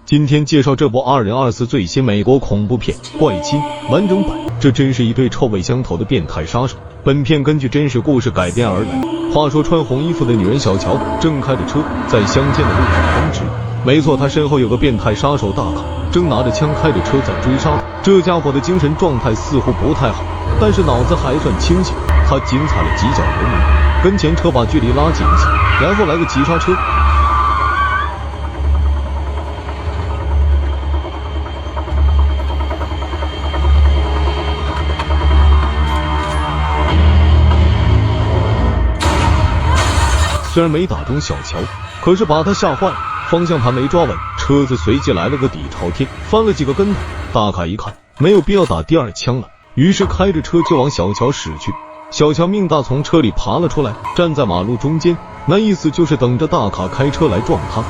今天介绍这部2024最新美国恐怖片《怪亲》完整版。这真是一对臭味相投的变态杀手。本片根据真实故事改编而来。话说穿红衣服的女人小乔正开着车在乡间的路上奔驰，没错，她身后有个变态杀手大卡，正拿着枪开着车在追杀她。这家伙的精神状态似乎不太好，但是脑子还算清醒。他紧踩了几脚油门，跟前车把距离拉近一些，然后来个急刹车。虽然没打中小乔，可是把他吓坏了，方向盘没抓稳，车子随即来了个底朝天，翻了几个跟头。大卡一看没有必要打第二枪了，于是开着车就往小乔驶去。小乔命大，从车里爬了出来，站在马路中间，那意思就是等着大卡开车来撞他。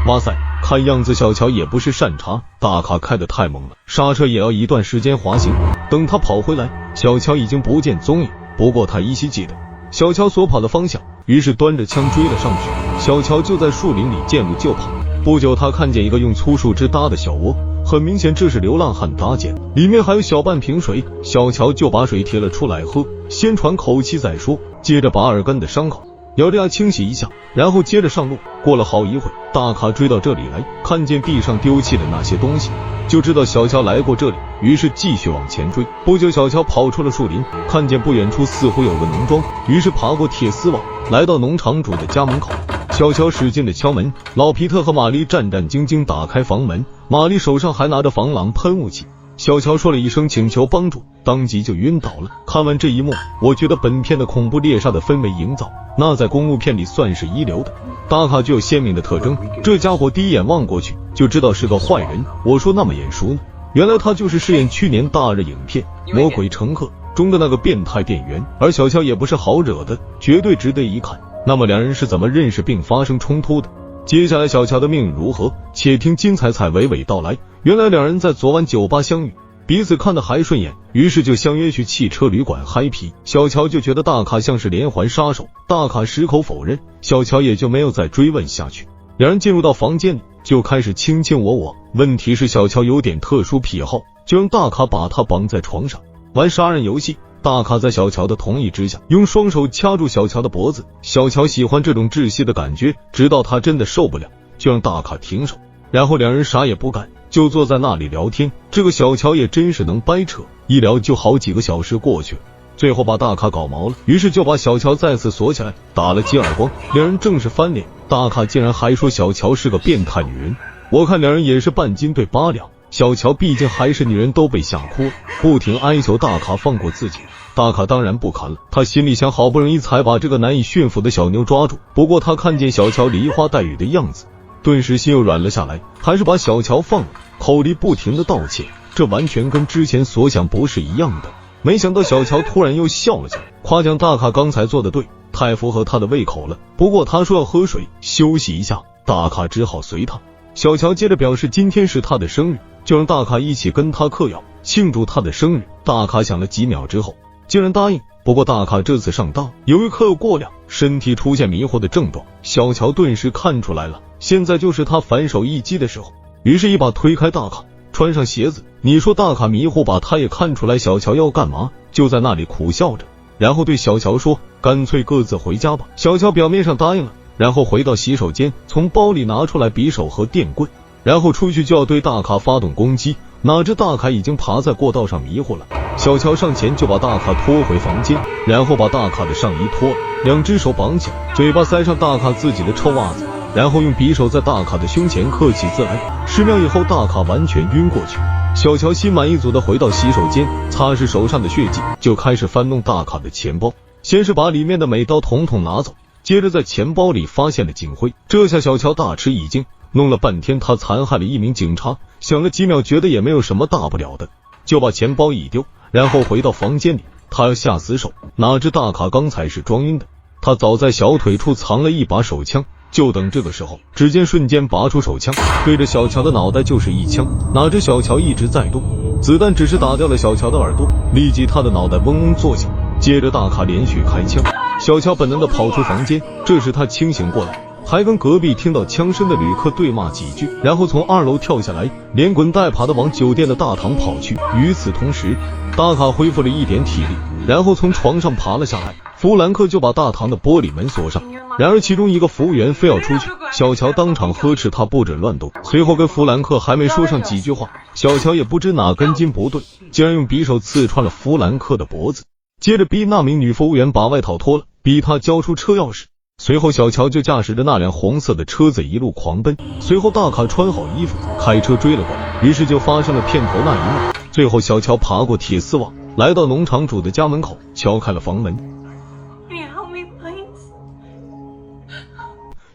哇塞，看样子小乔也不是善茬，大卡开得太猛了，刹车也要一段时间滑行。等他跑回来，小乔已经不见踪影。不过他依稀记得小乔所跑的方向，于是端着枪追了上去。小乔就在树林里见路就跑。不久他看见一个用粗树枝搭的小窝，很明显这是流浪汉搭建，里面还有小半瓶水。小乔就把水提了出来喝，先喘口气再说，接着把耳根的伤口咬着牙清洗一下，然后接着上路。过了好一会，大卡追到这里来，看见地上丢弃的那些东西，就知道小乔来过这里，于是继续往前追。不久小乔跑出了树林，看见不远处似乎有个农庄，于是爬过铁丝网，来到农场主的家门口。小乔使劲的敲门，老皮特和玛丽战战兢兢打开房门，玛丽手上还拿着防狼喷雾器。小乔说了一声请求帮助，当即就晕倒了。看完这一幕，我觉得本片的恐怖猎杀的氛围营造，那在公路片里算是一流的。大卡具有鲜明的特征，这家伙第一眼望过去就知道是个坏人。我说那么眼熟呢，原来他就是饰演去年大热影片《魔鬼乘客》中的那个变态店员。而小乔也不是好惹的，绝对值得一看。那么两人是怎么认识并发生冲突的？接下来小乔的命运如何？且听金彩彩娓娓道来。原来两人在昨晚酒吧相遇，彼此看得还顺眼，于是就相约去汽车旅馆嗨皮。小乔就觉得大卡像是连环杀手，大卡矢口否认，小乔也就没有再追问下去。两人进入到房间里，就开始卿卿我我。问题是小乔有点特殊癖好，就让大卡把他绑在床上玩杀人游戏。大卡在小乔的同意之下，用双手掐住小乔的脖子。小乔喜欢这种窒息的感觉，直到他真的受不了，就让大卡停手。然后两人啥也不干，就坐在那里聊天。这个小乔也真是能掰扯，一聊就好几个小时过去了，最后把大卡搞毛了，于是就把小乔再次锁起来，打了几耳光。两人正式翻脸，大卡竟然还说小乔是个变态女人。我看两人也是半斤对8两，小乔毕竟还是女人，都被吓哭了，不停哀求大卡放过自己。大卡当然不砍了，他心里想好不容易才把这个难以驯服的小妞抓住，不过他看见小乔梨花带雨的样子，顿时心又软了下来，还是把小乔放了，口里不停的道歉，这完全跟之前所想不是一样的。没想到小乔突然又笑了起来，夸奖大卡刚才做的对，太符合他的胃口了。不过他说要喝水休息一下，大卡只好随他。小乔接着表示今天是他的生日，就让大卡一起跟他嗑药庆祝他的生日。大卡想了几秒之后竟然答应，不过大卡这次上当，由于嗑药过量，身体出现迷糊的症状。小乔顿时看出来了，现在就是他反手一击的时候，于是一把推开大卡，穿上鞋子。你说大卡迷糊吧，他也看出来小乔要干嘛，就在那里苦笑着，然后对小乔说干脆各自回家吧。小乔表面上答应了，然后回到洗手间，从包里拿出来匕首和电棍，然后出去就要对大卡发动攻击。哪知大卡已经爬在过道上迷糊了，小乔上前就把大卡拖回房间，然后把大卡的上衣脱了，两只手绑起来，嘴巴塞上大卡自己的臭袜子，然后用匕首在大卡的胸前刻起字来。10秒以后大卡完全晕过去。小乔心满意足的回到洗手间，擦拭手上的血迹，就开始翻弄大卡的钱包。先是把里面的美刀统统拿走，接着在钱包里发现了警徽。这下小乔大吃一惊，弄了半天他残害了一名警察，想了几秒觉得也没有什么大不了的，就把钱包一丢，然后回到房间里，他要下死手。哪知大卡刚才是装晕的，他早在小腿处藏了一把手枪，就等这个时候，指尖瞬间拔出手枪，对着小乔的脑袋就是一枪。哪知小乔一直在动，子弹只是打掉了小乔的耳朵，立即他的脑袋嗡嗡作响。接着大卡连续开枪，小乔本能的跑出房间。这时他清醒过来，还跟隔壁听到枪声的旅客对骂几句，然后从2楼跳下来，连滚带爬的往酒店的大堂跑去。与此同时，大卡恢复了一点体力，然后从床上爬了下来。弗兰克就把大堂的玻璃门锁上，然而其中一个服务员非要出去，小乔当场呵斥他不准乱动。随后跟弗兰克还没说上几句话，小乔也不知哪根筋不对，竟然用匕首刺穿了弗兰克的脖子，接着逼那名女服务员把外套脱了，逼他交出车钥匙。随后小乔就驾驶着那辆红色的车子一路狂奔，随后大卡穿好衣服开车追了过来，于是就发生了片头那一幕。最后小乔爬过铁丝网，来到农场主的家门口，敲开了房门。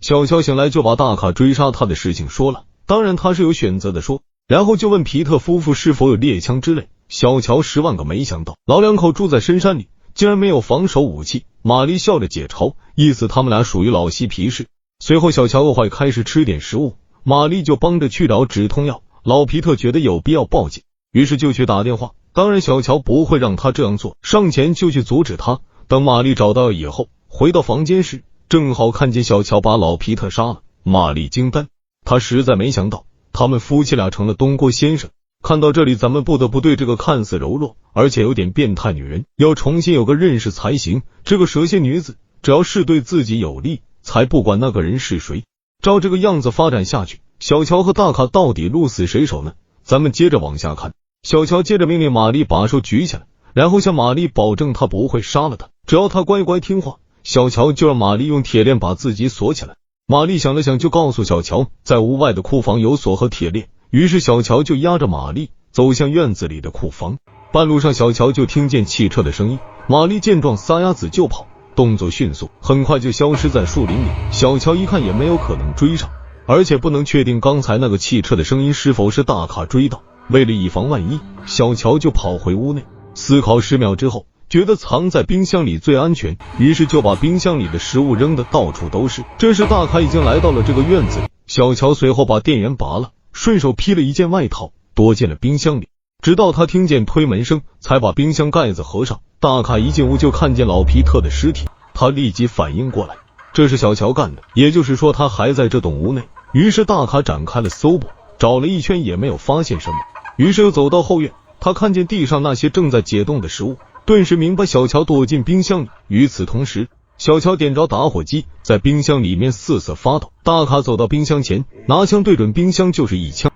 小乔醒来就把大卡追杀他的事情说了，当然他是有选择的说，然后就问皮特夫妇是否有猎枪之类。小乔10万个没想到，老两口住在深山里竟然没有防守武器。玛丽笑着解嘲，意思他们俩属于老嬉皮士。随后小乔饿坏开始吃点食物，玛丽就帮着去找止痛药。老皮特觉得有必要报警，于是就去打电话，当然小乔不会让他这样做，上前就去阻止他。等玛丽找到以后，回到房间时正好看见小乔把老皮特杀了。玛丽惊呆，她实在没想到他们夫妻俩成了东郭先生。看到这里，咱们不得不对这个看似柔弱而且有点变态女人要重新有个认识才行。这个蛇蝎女子只要是对自己有利，才不管那个人是谁。照这个样子发展下去，小乔和大卡到底鹿死谁手呢？咱们接着往下看。小乔接着命令玛丽把手举起来，然后向玛丽保证他不会杀了她，只要她乖乖听话。小乔就让玛丽用铁链把自己锁起来。玛丽想了想，就告诉小乔在屋外的库房有锁和铁链，于是小乔就押着玛丽走向院子里的库房。半路上小乔就听见汽车的声音，玛丽见状撒丫子就跑，动作迅速，很快就消失在树林里。小乔一看也没有可能追上，而且不能确定刚才那个汽车的声音是否是大卡追到。为了以防万一，小乔就跑回屋内，思考10秒之后，觉得藏在冰箱里最安全，于是就把冰箱里的食物扔得到处都是。这时大卡已经来到了这个院子里，小乔随后把电源拔了，顺手披了一件外套躲进了冰箱里，直到他听见推门声才把冰箱盖子合上。大卡一进屋就看见老皮特的尸体，他立即反应过来，这是小乔干的，也就是说他还在这栋屋内。于是大卡展开了搜捕，找了一圈也没有发现什么，于是又走到后院，他看见地上那些正在解冻的食物，顿时明白小乔躲进冰箱里。与此同时，小乔点着打火机，在冰箱里面瑟瑟发抖。大卡走到冰箱前，拿枪对准冰箱就是一枪。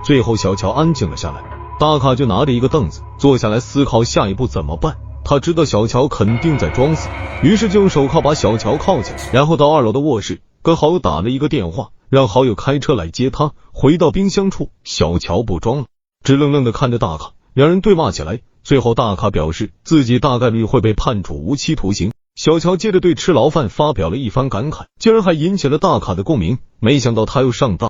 最后小乔安静了下来，大卡就拿着一个凳子坐下来思考下一步怎么办。他知道小乔肯定在装死，于是就用手铐把小乔铐起来，然后到2楼的卧室跟好友打了一个电话，让好友开车来接他。回到冰箱处，小乔不装了，直愣愣地看着大卡，两人对骂起来。最后大卡表示自己大概率会被判处无期徒刑。小乔接着对吃牢饭发表了一番感慨，竟然还引起了大卡的共鸣。没想到他又上当。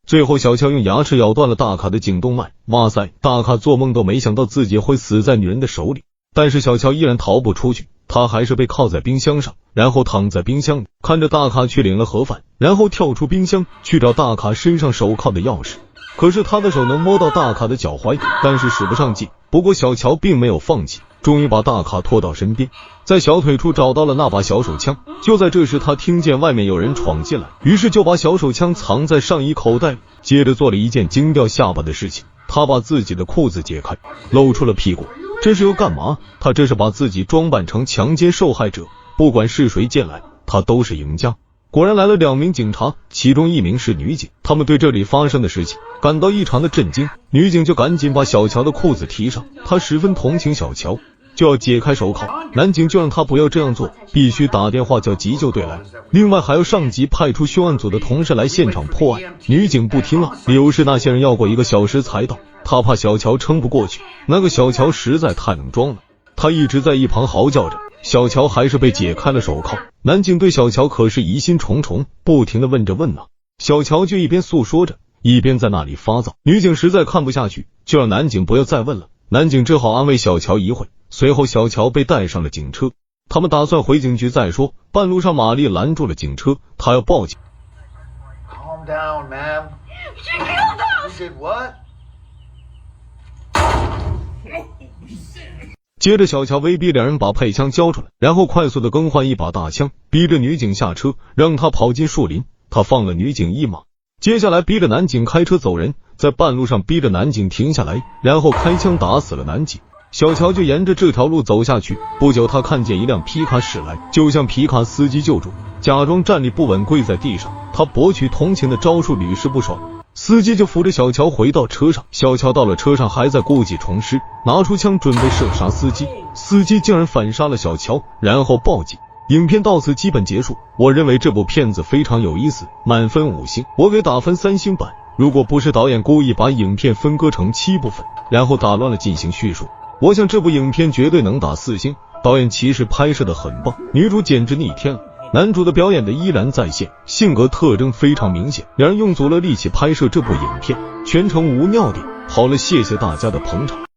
最后小乔用牙齿咬断了大卡的颈动脉。哇塞，大卡做梦都没想到自己会死在女人的手里，但是小乔依然逃不出去，他还是被铐在冰箱上，然后躺在冰箱里，看着大卡去领了盒饭，然后跳出冰箱去找大卡身上手铐的钥匙。可是他的手能摸到大卡的脚踝，但是使不上劲。不过小乔并没有放弃，终于把大卡拖到身边，在小腿处找到了那把小手枪。就在这时，他听见外面有人闯进来，于是就把小手枪藏在上衣口袋里，接着做了一件惊掉下巴的事情，他把自己的裤子解开，露出了屁股。这是又干嘛？他这是把自己装扮成强奸受害者，不管是谁进来，他都是赢家。果然来了2名警察，其中1名是女警，他们对这里发生的事情感到异常的震惊。女警就赶紧把小乔的裤子提上，她十分同情小乔，就要解开手铐。男警就让他不要这样做，必须打电话叫急救队来，另外还要上级派出凶案组的同事来现场破案。女警不听了，理由是那些人要过1个小时才到，她怕小乔撑不过去，那个小乔实在太能装了。她一直在一旁嚎叫着，小乔还是被解开了手铐。男警对小乔可是疑心重重，不停地问着问啊。小乔就一边诉说着，一边在那里发躁。女警实在看不下去，就让男警不要再问了。男警只好安慰小乔一会，随后小乔被带上了警车，他们打算回警局再说。半路上玛丽拦住了警车，她要报警。Calm down, ma'am. She killed us! You did what? 接着小乔威逼两人把配枪交出来，然后快速的更换一把大枪，逼着女警下车，让她跑进树林。他放了女警一马，接下来逼着男警开车走人，在半路上逼着男警停下来，然后开枪打死了男警。小乔就沿着这条路走下去，不久他看见一辆皮卡驶来，就向皮卡司机救助，假装站立不稳跪在地上，他博取同情的招数屡试不爽，司机就扶着小乔回到车上。小乔到了车上还在故技重施，拿出枪准备射杀司机，司机竟然反杀了小乔，然后报警。影片到此基本结束，我认为这部片子非常有意思，满分5星，我给打分3星半。如果不是导演故意把影片分割成7部分，然后打乱了进行叙述，我想这部影片绝对能打4星。导演其实拍摄的很棒，女主简直逆天了，男主的表演的依然在线，性格特征非常明显，两人用足了力气拍摄这部影片，全程无尿点。好了，谢谢大家的捧场。